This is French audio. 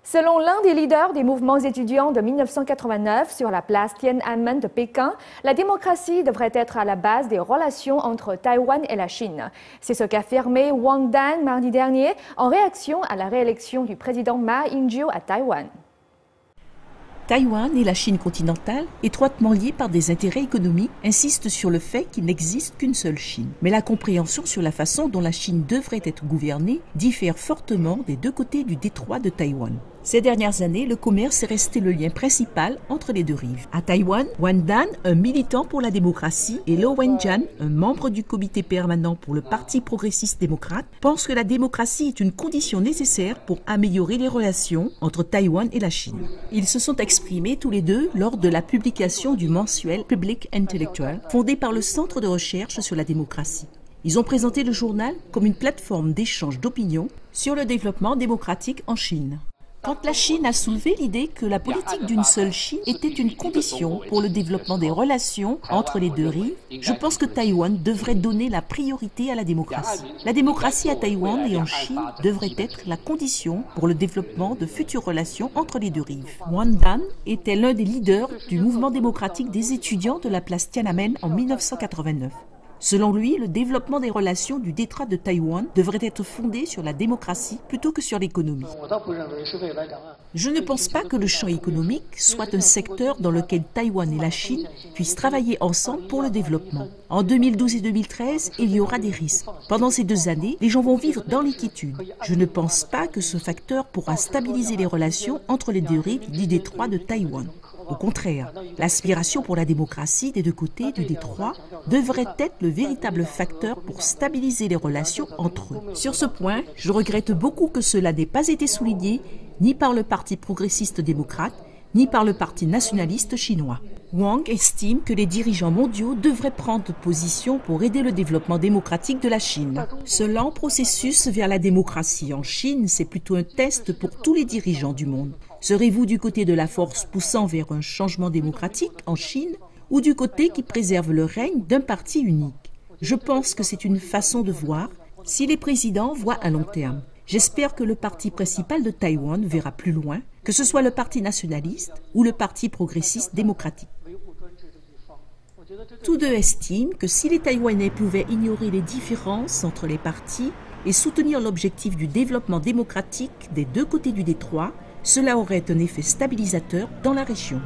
Selon l'un des leaders des mouvements étudiants de 1989 sur la place Tiananmen de Pékin, la démocratie devrait être à la base des relations entre Taïwan et la Chine. C'est ce qu'a affirmé Wang Dan mardi dernier en réaction à la réélection du président Ma Ying-jeou à Taïwan. Taïwan et la Chine continentale, étroitement liées par des intérêts économiques, insistent sur le fait qu'il n'existe qu'une seule Chine. Mais la compréhension sur la façon dont la Chine devrait être gouvernée diffère fortement des deux côtés du détroit de Taïwan. Ces dernières années, le commerce est resté le lien principal entre les deux rives. À Taïwan, Wang Dan, un militant pour la démocratie, et Lo Wenjian, un membre du comité permanent pour le Parti progressiste démocrate, pensent que la démocratie est une condition nécessaire pour améliorer les relations entre Taïwan et la Chine. Ils se sont exprimés tous les deux lors de la publication du mensuel Public Intellectual, fondé par le Centre de recherche sur la démocratie. Ils ont présenté le journal comme une plateforme d'échange d'opinions sur le développement démocratique en Chine. Quand la Chine a soulevé l'idée que la politique d'une seule Chine était une condition pour le développement des relations entre les deux rives, je pense que Taïwan devrait donner la priorité à la démocratie. La démocratie à Taïwan et en Chine devrait être la condition pour le développement de futures relations entre les deux rives. Wang Dan était l'un des leaders du mouvement démocratique des étudiants de la place Tiananmen en 1989. Selon lui, le développement des relations du détroit de Taïwan devrait être fondé sur la démocratie plutôt que sur l'économie. Je ne pense pas que le champ économique soit un secteur dans lequel Taïwan et la Chine puissent travailler ensemble pour le développement. En 2012 et 2013, il y aura des risques. Pendant ces 2 années, les gens vont vivre dans l'inquiétude. Je ne pense pas que ce facteur pourra stabiliser les relations entre les deux rives du détroit de Taïwan. Au contraire, l'aspiration pour la démocratie des deux côtés du détroit devrait être le véritable facteur pour stabiliser les relations entre eux. Sur ce point, je regrette beaucoup que cela n'ait pas été souligné ni par le Parti progressiste démocrate, ni par le Parti nationaliste chinois. Wang estime que les dirigeants mondiaux devraient prendre position pour aider le développement démocratique de la Chine. Ce lent processus vers la démocratie en Chine, c'est plutôt un test pour tous les dirigeants du monde. Serez-vous du côté de la force poussant vers un changement démocratique en Chine ou du côté qui préserve le règne d'un parti unique? Je pense que c'est une façon de voir si les présidents voient à long terme. J'espère que le parti principal de Taïwan verra plus loin, que ce soit le parti nationaliste ou le parti progressiste démocratique. Tous deux estiment que si les Taïwanais pouvaient ignorer les différences entre les partis et soutenir l'objectif du développement démocratique des deux côtés du détroit, cela aurait un effet stabilisateur dans la région.